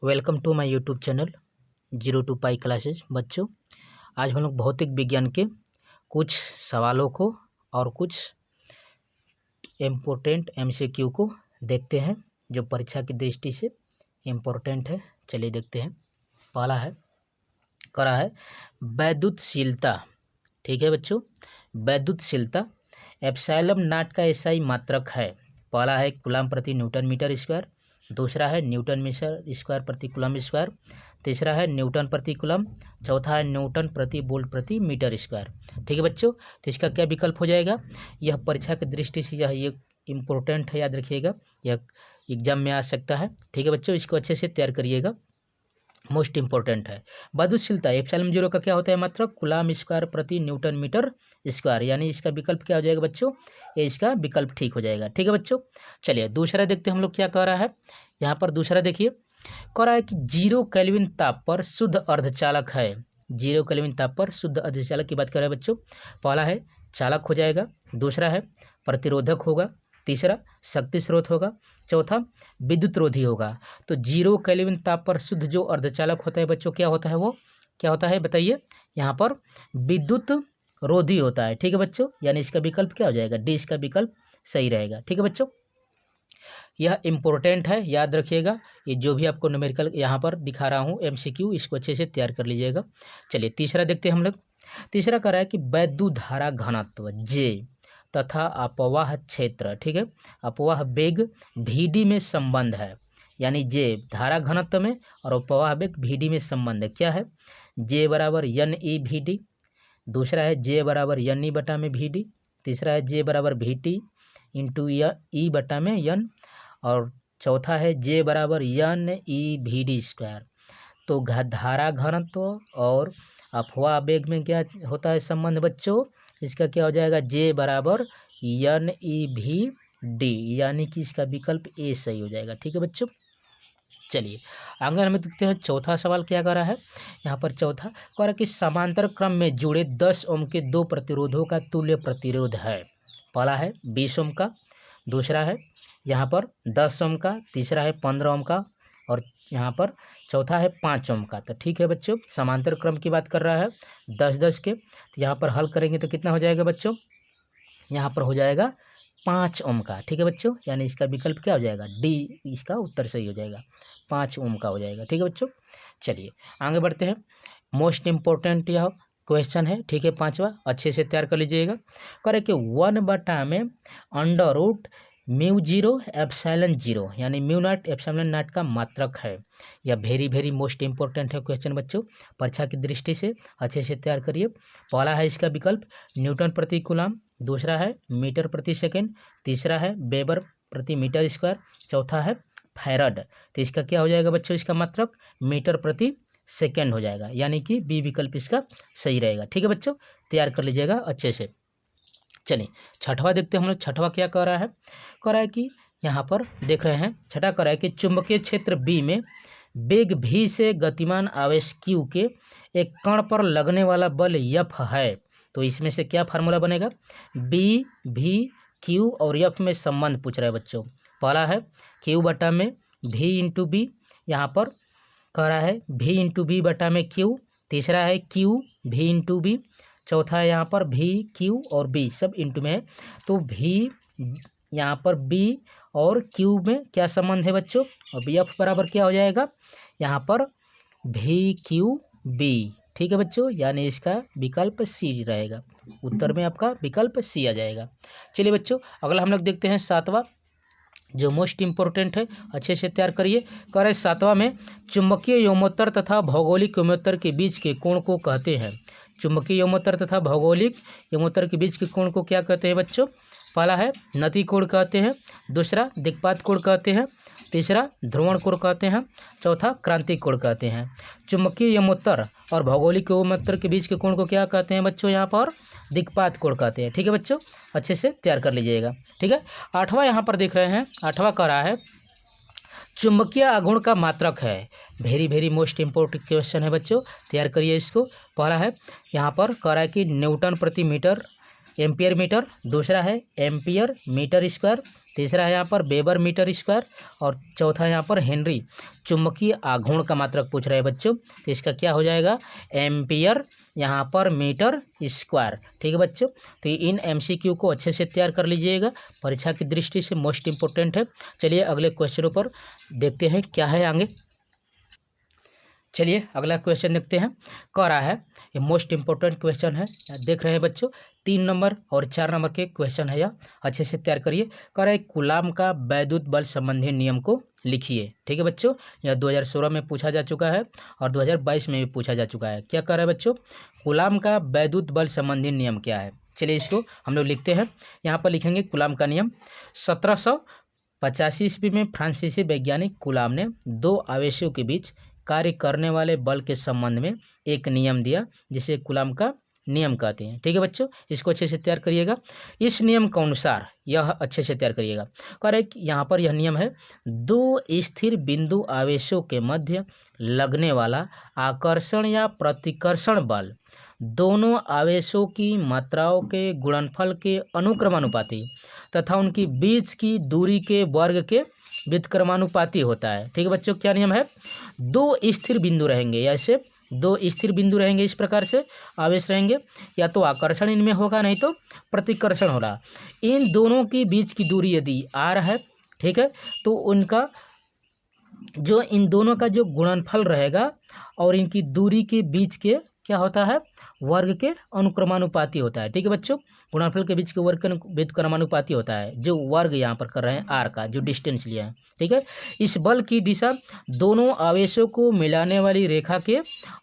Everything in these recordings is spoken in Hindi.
Welcome to my YouTube channel 0 to pi classes. बच्चों, आज हम लोग भौतिक विज्ञान के कुछ सवालों को और कुछ इम्पोर्टेंट एमसीक्यू को देखते हैं जो परीक्षा की दृष्टि से इम्पोर्टेंट है। चलिए देखते हैं। पहला है करा है वैद्युतशीलता। ठीक है बच्चों, वैद्युतशीलता एप्सिलॉन नॉट का एसआई मात्रक है। पहला है कूलम प्रति न्यूटन मीटर स्क्वायर, दूसरा है न्यूटन मीटर स्क्वायर प्रति कूलम स्क्वायर, तीसरा है न्यूटन प्रति कूलम, चौथा है न्यूटन प्रति वोल्ट प्रति मीटर स्क्वायर। ठीक है बच्चों, तो इसका क्या विकल्प हो जाएगा? यह परीक्षा की दृष्टि से यह इम्पोर्टेंट है, याद रखिएगा, यह एग्जाम में आ सकता है। ठीक है बच्चों, इसको अच्छे से तैयार करिएगा, मोस्ट इंपॉर्टेंट है। वैद्युतशीलता एप्सिलॉन 0 का क्या होता है मात्रक? कूलम स्क्वायर प्रति न्यूटन मीटर स्क्वायर, यानी इसका विकल्प क्या हो जाएगा बच्चों? ये इसका विकल्प ठीक हो जाएगा। ठीक है बच्चों, चलिए दूसरा देखते हैं हम लोग क्या कह रहा है। यहाँ पर दूसरा देखिए, कह रहा है कि 0 केल्विन ताप पर शुद्ध अर्धचालक है। 0 केल्विन ताप पर शुद्ध अर्धचालक की बात कर रहे हैं बच्चों। पहला है चालक हो जाएगा, दूसरा है प्रतिरोधक होगा, तीसरा शक्ति स्रोत होगा, चौथा विद्युत रोधी होगा। तो 0 केल्विन ताप पर शुद्ध जो अर्धचालक होता है बच्चों, क्या होता है? वो क्या होता है बताइए? यहाँ पर विद्युत रोधी होता है। ठीक है बच्चों, यानी इसका विकल्प क्या हो जाएगा? डी, इसका विकल्प सही रहेगा। ठीक है बच्चों, यह इम्पोर्टेंट है, याद रखिएगा। ये जो भी आपको न्यूमेरिकल यहाँ पर दिखा रहा हूँ एमसीक्यू, इसको अच्छे से तैयार कर लीजिएगा। चलिए तीसरा देखते हैं हम लोग। तीसरा कह रहा है कि वैद्युत धारा घनत्व जे तथा अपवाह क्षेत्र, ठीक है, अपवाह वेग VD में संबंध है। यानी जे धारा घनत्व में और अपवाह वेग VD में संबंध है। क्या है? जे बराबर NE/VD, दूसरा है जे बराबर NE बटा में VD, तीसरा है जे बराबर VT इंटू E बटा में N, और चौथा है जे बराबर NE/VD स्क्वायर। तो धारा घनत्व और अफवाह वेग में क्या होता है संबंध बच्चों? इसका क्या हो जाएगा? जे बराबर NE/VD, यानी कि इसका विकल्प ए सही हो जाएगा। ठीक है बच्चों, चलिए आगे हम देखते हैं। चौथा सवाल क्या कर रहा है यहाँ पर? चौथा कह रहा है कि समांतर क्रम में जुड़े 10 ओम के दो प्रतिरोधों का तुल्य प्रतिरोध है। पहला है 20 ओम का, दूसरा है यहाँ पर 10 ओम का, तीसरा है 15 ओम का, और यहाँ पर चौथा है 5 ओम का। तो ठीक है बच्चों, समांतर क्रम की बात कर रहा है 10-10 के। तो यहाँ पर हल करेंगे तो कितना हो जाएगा बच्चों? यहाँ पर हो जाएगा 5 ओम का। ठीक है बच्चों, यानी इसका विकल्प क्या हो जाएगा? डी, इसका उत्तर सही हो जाएगा, 5 ओम का हो जाएगा। ठीक है बच्चों, चलिए आगे बढ़ते हैं। मोस्ट इम्पोर्टेंट यह क्वेश्चन है। ठीक है, 5वां, अच्छे से तैयार कर लीजिएगा। करें कि 1 में √μ0 एप्सिलॉन 0, यानी μ0 एप्सिलॉन नॉट का मात्रक है। यह वेरी मोस्ट इंपॉर्टेंट है क्वेश्चन बच्चों, परीक्षा की दृष्टि से अच्छे से तैयार करिए। पहला है इसका विकल्प न्यूटन प्रति कूलम, दूसरा है मीटर प्रति सेकेंड, तीसरा है वेबर प्रति मीटर स्क्वायर, चौथा है फैराड। तो इसका क्या हो जाएगा बच्चों? इसका मात्रक मीटर प्रति सेकेंड हो जाएगा, यानी कि बी विकल्प इसका सही रहेगा। ठीक है बच्चों, तैयार कर लीजिएगा अच्छे से। चलिए छठवां देखते हैं हम लोग। छठवां क्या कह रहा है? कह रहा है कि यहाँ पर देख रहे हैं, छठा कह रहा है कि चुंबकीय क्षेत्र बी में वेग v से गतिमान आवेश q के एक कण पर लगने वाला बल F है। तो इसमें से क्या फार्मूला बनेगा? B, V, Q और F में संबंध पूछ रहा है बच्चों। पहला है Q बटा में V इंटू बी, यहाँ पर कह रहा है V इंटू बी बटा में Q, तीसरा है Q V इंटू बी, चौथा है यहाँ पर V, Q और B सब इंटू में है। तो V यहाँ पर B और Q में क्या संबंध है बच्चों? और F बराबर क्या हो जाएगा? यहाँ पर VQB। ठीक है बच्चों, यानी इसका विकल्प सी रहेगा। उत्तर में आपका विकल्प सी आ जाएगा। चलिए बच्चों, अगला हम लोग देखते हैं 7वां, जो मोस्ट इम्पोर्टेंट है, अच्छे से तैयार करिए। कह रहे 7वां में चुंबकीय योमोत्तर तथा भौगोलिक योमोत्तर के बीच के कोण को कहते हैं। चुंबकीय योमोत्तर तथा भौगोलिक योमोत्तर के बीच के कोण को क्या कहते हैं बच्चों? पहला है नति कोण कहते हैं, दूसरा दिक्पात कोण कहते हैं, तीसरा ध्रुवण कोण कहते हैं, चौथा क्रांतिक कोण कहते हैं। चुंबकीय योमोत्तर और भौगोलिक योमोत्तर के बीच के कोण को क्या कहते हैं बच्चों? यहाँ पर दिक्पात कोण कहते हैं। ठीक है बच्चों, अच्छे से तैयार कर लीजिएगा। ठीक है, 8वां यहाँ पर देख रहे हैं। 8वां कह रहा है चुंबकीय आघूर्ण का मात्रक है। वेरी मोस्ट इम्पोर्टेंट क्वेश्चन है बच्चों, तैयार करिए इसको। पहला है यहाँ पर कह रहा है कि न्यूटन प्रति मीटर एम्पियर मीटर, दूसरा है एम्पियर मीटर स्क्वायर, तीसरा है यहाँ पर वेबर मीटर स्क्वायर और चौथा यहाँ पर हेनरी चुंबकीय आघूर्ण का मात्रक पूछ रहे हैं बच्चों। तो इसका क्या हो जाएगा, एम्पियर यहाँ पर मीटर स्क्वायर। ठीक है बच्चों, तो इन एमसीक्यू को अच्छे से तैयार कर लीजिएगा, परीक्षा की दृष्टि से मोस्ट इंपॉर्टेंट है। चलिए अगले क्वेश्चनों पर देखते हैं क्या है आगे। चलिए अगला क्वेश्चन देखते हैं। कह रहा है, ये मोस्ट इंपॉर्टेंट क्वेश्चन है, देख रहे हैं बच्चों, 3 नंबर और 4 नंबर के क्वेश्चन है, यह अच्छे से तैयार करिए। कह रहा है कूलाम का वैद्युत बल संबंधी नियम को लिखिए। ठीक है बच्चों, यह 2016 में पूछा जा चुका है और 2022 में भी पूछा जा चुका है। क्या कह रहा है बच्चों, कूलाम का वैद्युत बल संबंधी नियम क्या है। चलिए इसको हम लोग लिखते हैं। यहाँ पर लिखेंगे कूलाम का नियम। 1785 ईस्वी में फ्रांसीसी वैज्ञानिक कूलाम ने 2 आवेशों के बीच कार्य करने वाले बल के संबंध में एक नियम दिया, जिसे कूलाम का नियम कहते हैं। ठीक है बच्चों, इसको अच्छे से तैयार करिएगा। इस नियम के अनुसार यह अच्छे से तैयार करिएगा। करेक्ट, यहाँ पर यह नियम है, 2 स्थिर बिंदु आवेशों के मध्य लगने वाला आकर्षण या प्रतिकर्षण बल दोनों आवेशों की मात्राओं के गुणनफल के अनुक्रमानुपाती तथा उनकी बीच की दूरी के वर्ग के व्युत्क्रमानुपाती होता है। ठीक है बच्चों, क्या नियम है, 2 स्थिर बिंदु रहेंगे, ऐसे 2 स्थिर बिंदु रहेंगे, इस प्रकार से आवेश रहेंगे, या तो आकर्षण इनमें होगा नहीं तो प्रतिकर्षण होगा। इन दोनों के बीच की दूरी यदि r है, ठीक है, तो उनका जो इन दोनों का जो गुणनफल रहेगा और इनकी दूरी के बीच के क्या होता है, वर्ग के अनुक्रमानुपाती होता है। ठीक है बच्चों, गुणनफल के बीच के वर्ग के व्युत्क्रमानुपाती होता है, जो वर्ग यहाँ पर कर रहे हैं आर का, जो डिस्टेंस लिया है। ठीक है, इस बल की दिशा दोनों आवेशों को मिलाने वाली रेखा के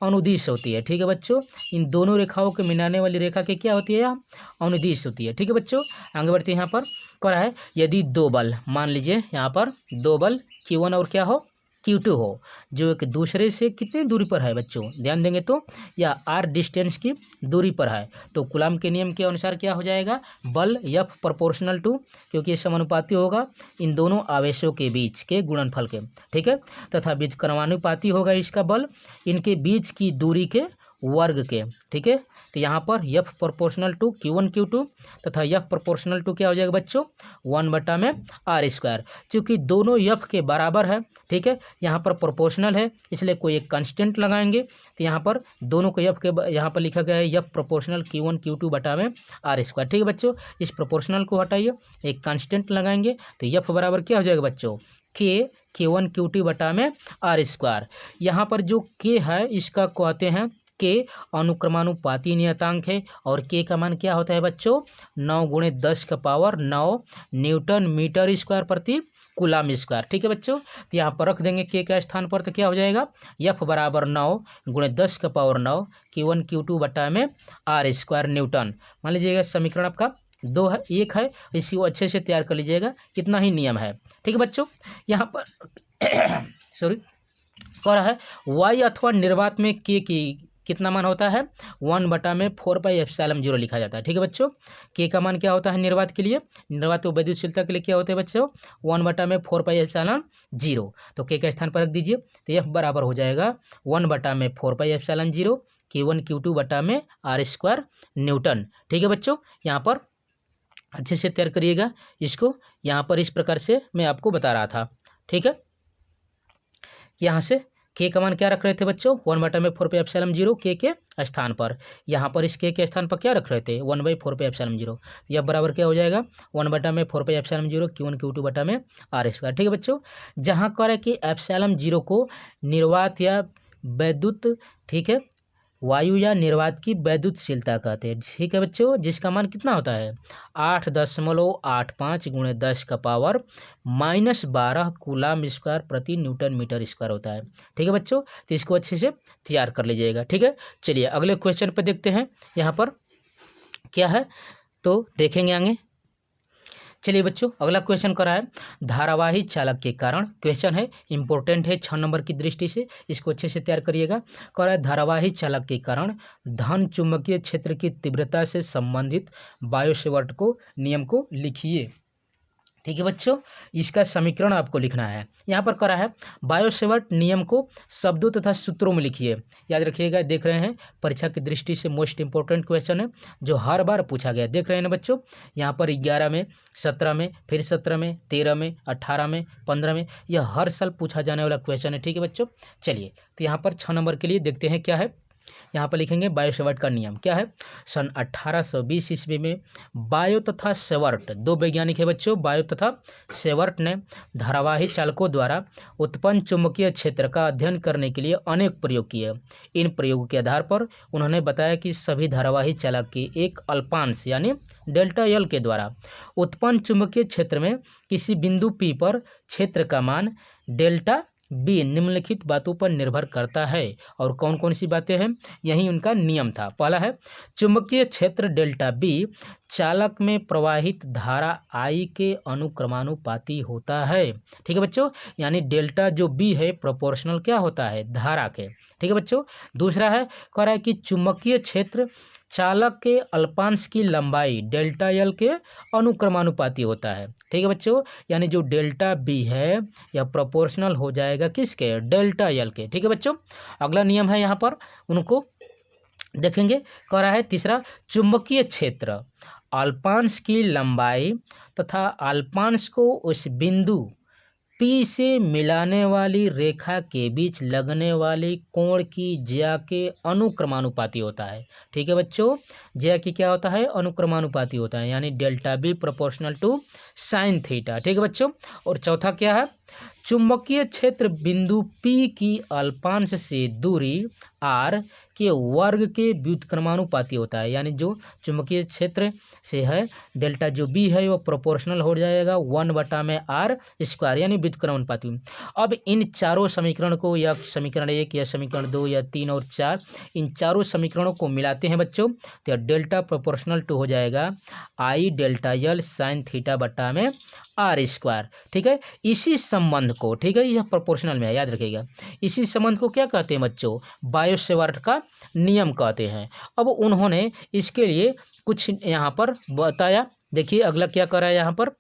अनुदिश होती है। ठीक है बच्चों, इन दोनों रेखाओं के मिलाने वाली रेखा के क्या होती है, अनुदिश होती है। ठीक है बच्चों, आगे बढ़ते हैं। यहाँ पर कह रहा है, यदि 2 बल, मान लीजिए यहाँ पर 2 बल Q1 और क्या हो, Q2 हो, जो एक दूसरे से कितनी दूरी पर है बच्चों, ध्यान देंगे तो, या r डिस्टेंस की दूरी पर है, तो कूलाम के नियम के अनुसार क्या हो जाएगा, बल F प्रोपोर्शनल टू, क्योंकि ये समानुपाती होगा इन दोनों आवेशों के बीच के गुणनफल के। ठीक है, तथा व्युत्क्रमानुपाती होगा इसका बल इनके बीच की दूरी के वर्ग के। ठीक है, तो यहाँ पर F proportional to Q1 Q2 तथा F प्रोपोर्शनल टू क्या हो जाएगा बच्चों, 1/r², क्योंकि दोनों F के बराबर है। ठीक है, यहाँ पर प्रोपोर्शनल है इसलिए कोई एक कांस्टेंट लगाएंगे, तो यहाँ पर दोनों को F के यहाँ पर लिखा गया है F प्रोपोर्शनल Q1 Q2/r²। ठीक है बच्चों, इस प्रोपोर्शनल को हटाइए, एक कांस्टेंट लगाएंगे, तो F बराबर क्या हो जाएगा बच्चों, K1 Q2/r²। यहाँ पर जो K है इसका कहते हैं के अनुक्रमानुपाती नियतांक है, और के का मान क्या होता है बच्चों, 9 × 10⁹ न्यूटन मीटर स्क्वायर प्रति कूलाम स्क्वायर। ठीक है बच्चों, तो यहाँ पर रख देंगे के का स्थान पर, तो क्या हो जाएगा, F बराबर 9 × 10⁹ Q1 Q2/r² न्यूटन। मान लीजिएगा समीकरण आपका 2 है, 1 है, इसी को अच्छे से तैयार कर लीजिएगा, कितना ही नियम है। ठीक है बच्चों, यहाँ पर सॉरी कह रहा है, वाई अथवा निर्वात में के की कितना मान होता है, 1/4πε0 लिखा जाता है। ठीक है बच्चों, के का मान क्या होता है निर्वात के लिए, निर्वात व वैद्युतशीलता के लिए क्या होता है बच्चों, 1/4πε0, तो के का स्थान पर रख दीजिए, तो F बराबर हो जाएगा 1/4πε0 Q1 Q2/r² न्यूटन। ठीक है बच्चों, यहाँ पर अच्छे से तैयार करिएगा इसको, यहाँ पर इस प्रकार से मैं आपको बता रहा था। ठीक है, यहाँ से के का मान क्या रख रहे थे बच्चों, 1/4πε0 के स्थान पर, यहाँ पर इस के स्थान पर क्या रख रहे थे, 1/4πε0, यह बराबर क्या हो जाएगा, 1/4πε0 Q1 Q2/r²। ठीक है बच्चों, जहाँ कर कि ε0 को निर्वात या वैद्युत, ठीक है, वायु या निर्वात की वैद्युतशीलता कहते हैं। ठीक है बच्चों, जिसका मान कितना होता है, 8.85 × 10⁻⁻12 कूलाम स्क्वायर प्रति न्यूटन मीटर स्क्वायर होता है। ठीक है बच्चों, तो इसको अच्छे से तैयार कर लीजिएगा। ठीक है, चलिए अगले क्वेश्चन पर देखते हैं, यहाँ पर क्या है तो देखेंगे आगे। चलिए बच्चों, अगला क्वेश्चन करा है, धारावाही चालक के कारण, क्वेश्चन है इंपॉर्टेंट है 6 नंबर की दृष्टि से, इसको अच्छे से तैयार करिएगा। कह रहा है, धारावाही चालक के कारण धन चुंबकीय क्षेत्र की तीव्रता से संबंधित बायोसेवर्ट को नियम को लिखिए। ठीक है बच्चों, इसका समीकरण आपको लिखना है। यहाँ पर करा है बायो-सेवर्ट नियम को शब्दों तथा सूत्रों में लिखिए। याद रखिएगा, देख रहे हैं परीक्षा की दृष्टि से मोस्ट इंपॉर्टेंट क्वेश्चन है जो हर बार पूछा गया। देख रहे हैं ना बच्चों, यहाँ पर 11 में, 17 में, फिर 17 में, 13 में, 18 में, 15 में, यह हर साल पूछा जाने वाला क्वेश्चन है। ठीक है बच्चों, चलिए तो यहाँ पर 6 नंबर के लिए देखते हैं क्या है। यहाँ पर लिखेंगे बायो-सेवर्ट का नियम क्या है। सन 1820 ईस्वी में बायो तथा सेवर्ट, दो वैज्ञानिक है बच्चों, बायो तथा सेवर्ट ने धारावाही चालकों द्वारा उत्पन्न चुंबकीय क्षेत्र का अध्ययन करने के लिए अनेक प्रयोग किए। इन प्रयोगों के आधार पर उन्होंने बताया कि सभी धारावाही चालक के एक अल्पांश यानी डेल्टा एल के द्वारा उत्पन्न चुंबकीय क्षेत्र में किसी बिंदु P पर क्षेत्र का मान डेल्टा बी निम्नलिखित बातों पर निर्भर करता है। और कौन कौन सी बातें हैं, यही उनका नियम था। पहला है चुंबकीय क्षेत्र डेल्टा बी चालक में प्रवाहित धारा आई के अनुक्रमानुपाती होता है। ठीक है बच्चों, यानी डेल्टा जो बी है प्रोपोर्शनल क्या होता है, धारा के। ठीक है बच्चों, दूसरा है कह रहा है कि चुंबकीय क्षेत्र चालक के अल्पांश की लंबाई डेल्टा एल के अनुक्रमानुपाती होता है। ठीक है बच्चों, यानी जो डेल्टा बी है यह प्रोपोर्शनल हो जाएगा किसके, डेल्टा एल के। ठीक है बच्चों, अगला नियम है यहाँ पर उनको देखेंगे। कह रहा है तीसरा चुंबकीय क्षेत्र अल्पांश की लंबाई तथा अल्पांश को उस बिंदु P से मिलाने वाली रेखा के बीच लगने वाले कोण की ज्या के अनुक्रमानुपाती होता है। ठीक है बच्चों, ज्या की क्या होता है, अनुक्रमानुपाती होता है, यानी delta b proportional to sine theta. ठीक है बच्चों, और चौथा क्या है, चुंबकीय क्षेत्र बिंदु P की अल्पांश से दूरी r के वर्ग के व्युत्क्रमानुपाती होता है। यानी जो चुंबकीय क्षेत्र से है डेल्टा जो बी है वो प्रोपोर्शनल हो जाएगा 1/r², यानी व्युत्क्रमानुपाती। अब इन चारों समीकरण को, या समीकरण 1 या समीकरण 2 या 3 और 4, इन चारों समीकरणों को मिलाते हैं बच्चों तो डेल्टा प्रोपोर्शनल टू हो जाएगा आई डेल्टा एल साइन थीटा बट्टा में r²। ठीक है, इसी संबंध को, ठीक है यह प्रोपोर्शनल में है, याद रखिएगा, इसी संबंध को क्या कहते हैं बच्चों, बायो-सेवर्ट का नियम कहते हैं। अब उन्होंने इसके लिए कुछ यहाँ पर बताया। देखिए अगला क्या कर रहा है यहाँ पर,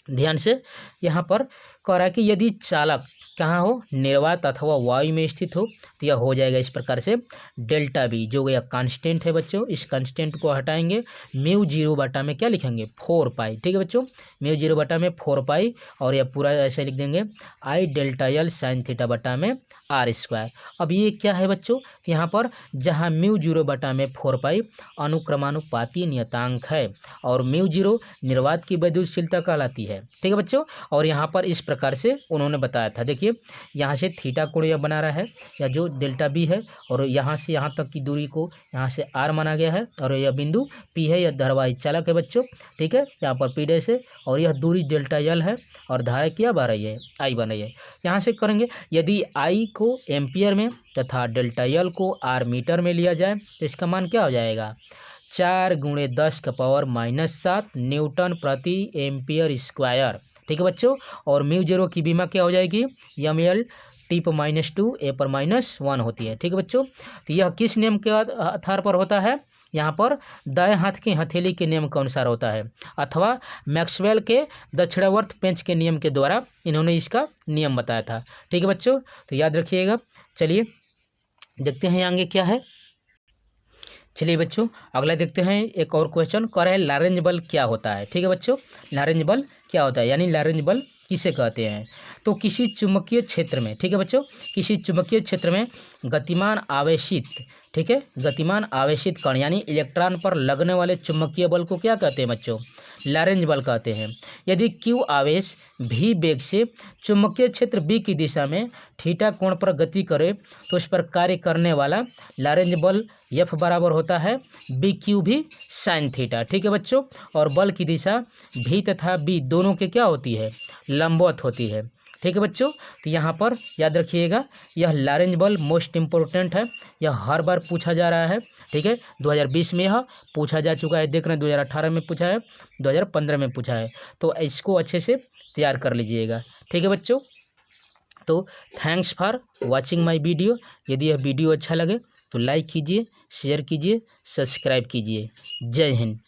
ध्यान से यहाँ पर कह रहा है कि यदि चालक कहाँ हो, निर्वात अथवा वायु में स्थित हो तो यह हो जाएगा इस प्रकार से डेल्टा बी, जो यह कांस्टेंट है बच्चों, इस कांस्टेंट को हटाएंगे, μ0 बटा में क्या लिखेंगे 4π। ठीक है बच्चों, μ0 बटा में 4π, और यह पूरा ऐसे लिख देंगे आई डेल्टा एल साइन थीटा बटा में r²। अब ये क्या है बच्चों, यहाँ पर जहाँ μ0 बटा में 4π अनुक्रमानुपाती नियतांक है और μ0 निर्वात की विद्युतशीलता कहलाती है। ठीक है बच्चों, और यहाँ पर इस प्रकार से उन्होंने बताया था। देखिए यहाँ से थीटा कोण यह बना रहा है, या जो डेल्टा बी है, और यहाँ से यहाँ तक की दूरी को यहाँ से r माना गया है, और यह बिंदु P है, यह धारावाही चालक है बच्चों। ठीक है, यहाँ पर P डैश है, और यह दूरी डेल्टा एल है, और धारा क्या बन रही है, I बन रही है। यहाँ से करेंगे, यदि I को एम्पियर में तथा डेल्टा एल को r मीटर में लिया जाए तो इसका मान क्या हो जाएगा, 4 × 10⁻⁷ न्यूटन प्रति एम्पियर स्क्वायर। ठीक है बच्चों, और μ0 की बीमा क्या हो जाएगी, ml T⁻2 A⁻1 होती है। ठीक है बच्चों, तो यह किस नियम के आधार पर होता है, यहाँ पर दाएं हाथ की हथेली के नियम के अनुसार होता है, अथवा मैक्सवेल के दक्षिणावर्त पेंच के नियम के द्वारा इन्होंने इसका नियम बताया था। ठीक है बच्चों, तो याद रखिएगा। चलिए देखते हैं आगे क्या है। चलिए बच्चों अगला देखते हैं, एक और क्वेश्चन कह रहा है लॉरेंज बल क्या होता है। ठीक है बच्चों, लॉरेंज बल क्या होता है, यानी लॉरेंज बल किसे कहते हैं। तो किसी चुंबकीय क्षेत्र में, ठीक है बच्चों, किसी चुंबकीय क्षेत्र में गतिमान आवेशित, ठीक है, गतिमान आवेशित कण यानी इलेक्ट्रॉन पर लगने वाले चुंबकीय बल को क्या कहते हैं बच्चों, लॉरेंज बल कहते हैं। यदि Q आवेश v वेग से चुंबकीय क्षेत्र B की दिशा में थीटा कोण पर गति करे तो उस पर कार्य करने वाला लॉरेंज बल F बराबर होता है BQ साइन थीटा। ठीक है बच्चों, और बल की दिशा V तथा B दोनों के क्या होती है, लंबवत होती है। ठीक है बच्चों, तो यहाँ पर याद रखिएगा यह लॉरेंज बल मोस्ट इम्पोर्टेंट है, यह हर बार पूछा जा रहा है। ठीक है, 2020 में यह पूछा जा चुका है, देख रहे हैं 2018 में पूछा है, 2015 में पूछा है, तो इसको अच्छे से तैयार कर लीजिएगा। ठीक है बच्चों, तो thanks for watching my video. यदि यह वीडियो अच्छा लगे तो लाइक कीजिए, शेयर कीजिए, सब्सक्राइब कीजिए। जय हिंद।